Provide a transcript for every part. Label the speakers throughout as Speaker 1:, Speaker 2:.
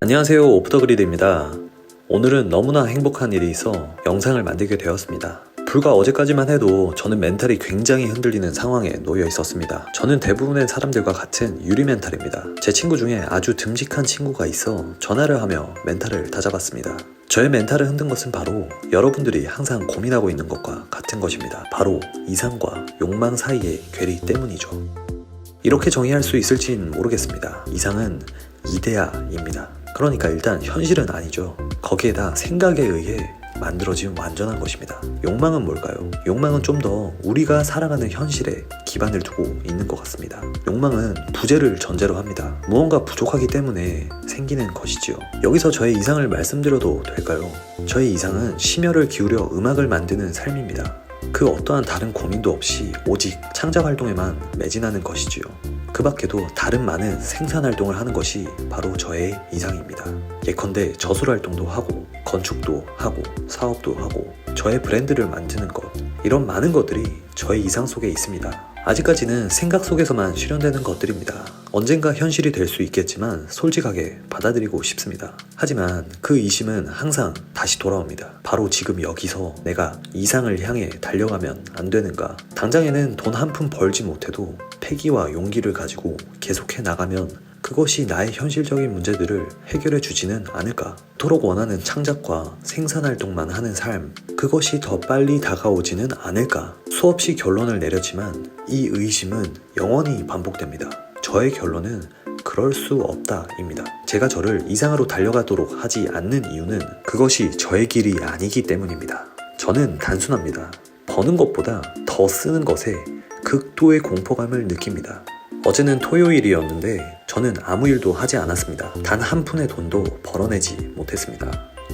Speaker 1: 안녕하세요, 오프더그리드입니다. 오늘은 너무나 행복한 일이 있어 영상을 만들게 되었습니다. 불과 어제까지만 해도 저는 멘탈이 굉장히 흔들리는 상황에 놓여 있었습니다. 저는 대부분의 사람들과 같은 유리 멘탈입니다. 제 친구 중에 아주 듬직한 친구가 있어 전화를 하며 멘탈을 다잡았습니다. 저의 멘탈을 흔든 것은 바로 여러분들이 항상 고민하고 있는 것과 같은 것입니다. 바로 이상과 욕망 사이의 괴리 때문이죠. 이렇게 정의할 수 있을진 모르겠습니다. 이상은 이데아입니다. 그러니까 일단 현실은 아니죠. 거기에다 생각에 의해 만들어진 완전한 것입니다. 욕망은 뭘까요? 욕망은 좀 더 우리가 살아가는 현실에 기반을 두고 있는 것 같습니다. 욕망은 부재를 전제로 합니다. 무언가 부족하기 때문에 생기는 것이지요. 여기서 저의 이상을 말씀드려도 될까요? 저의 이상은 심혈을 기울여 음악을 만드는 삶입니다. 그 어떠한 다른 고민도 없이 오직 창작 활동에만 매진하는 것이지요. 그 밖에도 다른 많은 생산 활동을 하는 것이 바로 저의 이상입니다. 예컨대 저술 활동도 하고 건축도 하고 사업도 하고 저의 브랜드를 만드는 것, 이런 많은 것들이 저의 이상 속에 있습니다. 아직까지는 생각 속에서만 실현되는 것들입니다. 언젠가 현실이 될 수 있겠지만 솔직하게 받아들이고 싶습니다. 하지만 그 이심은 항상 다시 돌아옵니다. 바로 지금 여기서 내가 이상을 향해 달려가면 안 되는가? 당장에는 돈 한 푼 벌지 못해도 패기와 용기를 가지고 계속해 나가면 그것이 나의 현실적인 문제들을 해결해 주지는 않을까? 그토록 원하는 창작과 생산활동만 하는 삶, 그것이 더 빨리 다가오지는 않을까? 수없이 결론을 내렸지만 이 의심은 영원히 반복됩니다. 저의 결론은 그럴 수 없다입니다. 제가 저를 이상으로 달려가도록 하지 않는 이유는 그것이 저의 길이 아니기 때문입니다. 저는 단순합니다. 버는 것보다 더 쓰는 것에 극도의 공포감을 느낍니다. 어제는 토요일이었는데 저는 아무 일도 하지 않았습니다. 단 한 푼의 돈도 벌어내지 못했습니다.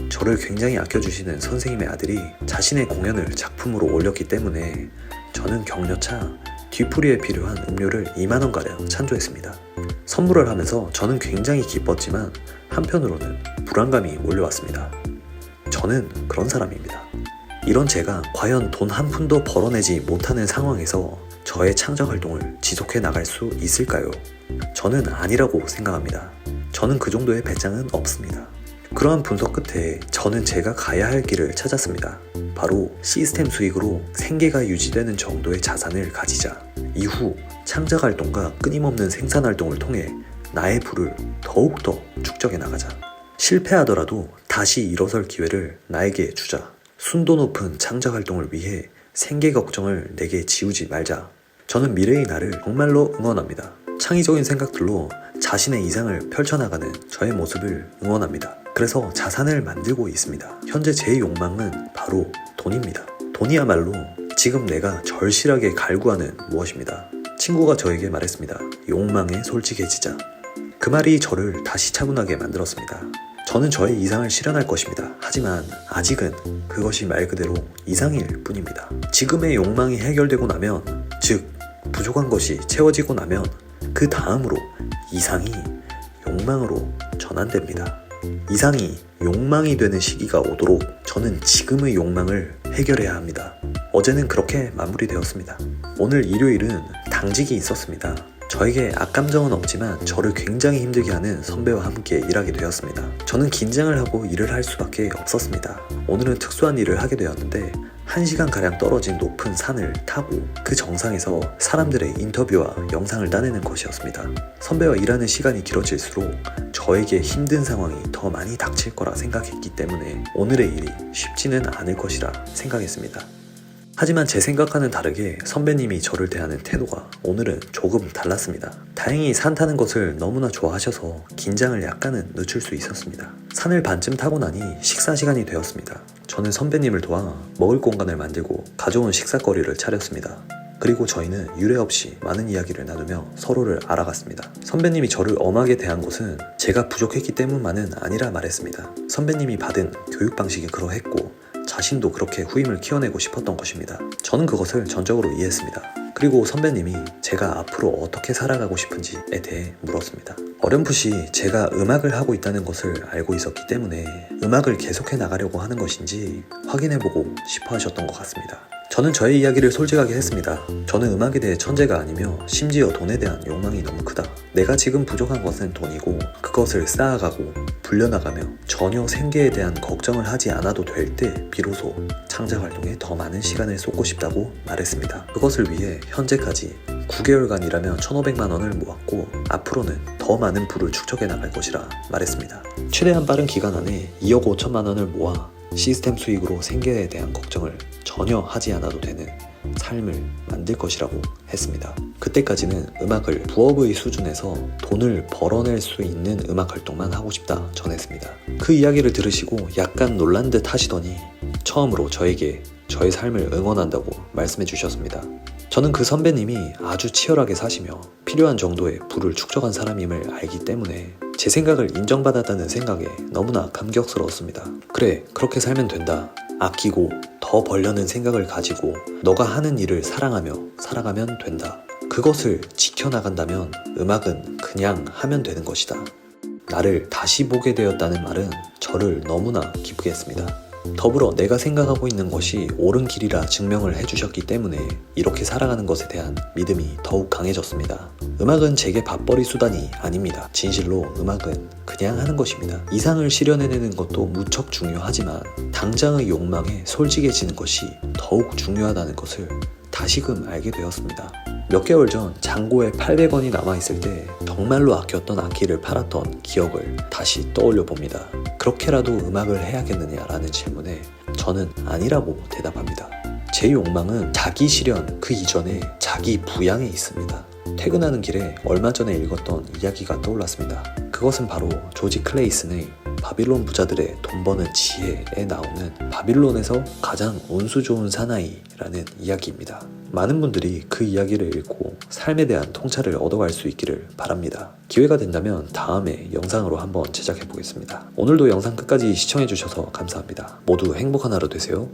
Speaker 1: 저를 굉장히 아껴주시는 선생님의 아들이 자신의 공연을 작품으로 올렸기 때문에 저는 격려차 뒤풀이에 필요한 음료를 2만원가량 찬조했습니다. 선물을 하면서 저는 굉장히 기뻤지만 한편으로는 불안감이 몰려왔습니다. 저는 그런 사람입니다. 이런 제가 과연 돈 한 푼도 벌어내지 못하는 상황에서 저의 창작 활동을 지속해 나갈 수 있을까요? 저는 아니라고 생각합니다. 저는 그 정도의 배짱은 없습니다. 그러한 분석 끝에 저는 제가 가야 할 길을 찾았습니다. 바로 시스템 수익으로 생계가 유지되는 정도의 자산을 가지자. 이후 창작 활동과 끊임없는 생산 활동을 통해 나의 부를 더욱더 축적해 나가자. 실패하더라도 다시 일어설 기회를 나에게 주자. 순도 높은 창작 활동을 위해 생계 걱정을 내게 지우지 말자. 저는 미래의 나를 정말로 응원합니다. 창의적인 생각들로 자신의 이상을 펼쳐나가는 저의 모습을 응원합니다. 그래서 자산을 만들고 있습니다. 현재 제 욕망은 바로 돈입니다. 돈이야말로 지금 내가 절실하게 갈구하는 무엇입니다. 친구가 저에게 말했습니다. 욕망에 솔직해지자. 그 말이 저를 다시 차분하게 만들었습니다. 저는 저의 이상을 실현할 것입니다. 하지만 아직은 그것이 말 그대로 이상일 뿐입니다. 지금의 욕망이 해결되고 나면, 즉 부족한 것이 채워지고 나면 그 다음으로 이상이 욕망으로 전환됩니다. 이상이 욕망이 되는 시기가 오도록 저는 지금의 욕망을 해결해야 합니다. 어제는 그렇게 마무리되었습니다. 오늘 일요일은 당직이 있었습니다. 저에게 악감정은 없지만 저를 굉장히 힘들게 하는 선배와 함께 일하게 되었습니다. 저는 긴장을 하고 일을 할 수밖에 없었습니다. 오늘은 특수한 일을 하게 되었는데 1시간가량 떨어진 높은 산을 타고 그 정상에서 사람들의 인터뷰와 영상을 따내는 것이었습니다. 선배와 일하는 시간이 길어질수록 저에게 힘든 상황이 더 많이 닥칠 거라 생각했기 때문에 오늘의 일이 쉽지는 않을 것이라 생각했습니다. 하지만 제 생각과는 다르게 선배님이 저를 대하는 태도가 오늘은 조금 달랐습니다. 다행히 산 타는 것을 너무나 좋아하셔서 긴장을 약간은 늦출 수 있었습니다. 산을 반쯤 타고 나니 식사 시간이 되었습니다. 저는 선배님을 도와 먹을 공간을 만들고 가져온 식사거리를 차렸습니다. 그리고 저희는 유례없이 많은 이야기를 나누며 서로를 알아갔습니다. 선배님이 저를 엄하게 대한 것은 제가 부족했기 때문만은 아니라 말했습니다. 선배님이 받은 교육 방식이 그러했고 자신도 그렇게 후임을 키워내고 싶었던 것입니다. 저는 그것을 전적으로 이해했습니다. 그리고 선배님이 제가 앞으로 어떻게 살아가고 싶은지에 대해 물었습니다. 어렴풋이 제가 음악을 하고 있다는 것을 알고 있었기 때문에 음악을 계속해 나가려고 하는 것인지 확인해보고 싶어 하셨던 것 같습니다. 저는 저의 이야기를 솔직하게 했습니다. 저는 음악에 대해 천재가 아니며 심지어 돈에 대한 욕망이 너무 크다. 내가 지금 부족한 것은 돈이고 그것을 쌓아가고 불려나가며 전혀 생계에 대한 걱정을 하지 않아도 될 때 비로소 창작 활동에 더 많은 시간을 쏟고 싶다고 말했습니다. 그것을 위해 현재까지 9개월간 일하며 1,500만 원을 모았고 앞으로는 더 많은 부를 축적해 나갈 것이라 말했습니다. 최대한 빠른 기간 안에 2억 5천만 원을 모아 시스템 수익으로 생계에 대한 걱정을 전혀 하지 않아도 되는 삶을 만들 것이라고 했습니다. 그때까지는 음악을 부업의 수준에서 돈을 벌어낼 수 있는 음악 활동만 하고 싶다 전했습니다. 그 이야기를 들으시고 약간 놀란 듯 하시더니 처음으로 저에게 저의 삶을 응원한다고 말씀해 주셨습니다. 저는 그 선배님이 아주 치열하게 사시며 필요한 정도의 부를 축적한 사람임을 알기 때문에 제 생각을 인정받았다는 생각에 너무나 감격스러웠습니다. 그래, 그렇게 살면 된다. 아끼고 더 벌려는 생각을 가지고 너가 하는 일을 사랑하며 살아가면 된다. 그것을 지켜나간다면 음악은 그냥 하면 되는 것이다. 나를 다시 보게 되었다는 말은 저를 너무나 기쁘게 했습니다. 더불어 내가 생각하고 있는 것이 옳은 길이라 증명을 해주셨기 때문에 이렇게 살아가는 것에 대한 믿음이 더욱 강해졌습니다. 음악은 제게 밥벌이 수단이 아닙니다. 진실로 음악은 그냥 하는 것입니다. 이상을 실현해내는 것도 무척 중요하지만 당장의 욕망에 솔직해지는 것이 더욱 중요하다는 것을 다시금 알게 되었습니다. 몇 개월 전 잔고에 800원이 남아있을 때 정말로 아꼈던 악기를 팔았던 기억을 다시 떠올려 봅니다. 그렇게라도 음악을 해야겠느냐라는 질문에 저는 아니라고 대답합니다. 제 욕망은 자기 실현 그 이전에 자기 부양에 있습니다. 퇴근하는 길에 얼마 전에 읽었던 이야기가 떠올랐습니다. 그것은 바로 조지 클레이슨의 바빌론 부자들의 돈 버는 지혜에 나오는 바빌론에서 가장 운수 좋은 사나이라는 이야기입니다. 많은 분들이 그 이야기를 읽고 삶에 대한 통찰을 얻어갈 수 있기를 바랍니다. 기회가 된다면 다음에 영상으로 한번 제작해 보겠습니다. 오늘도 영상 끝까지 시청해 주셔서 감사합니다. 모두 행복한 하루 되세요.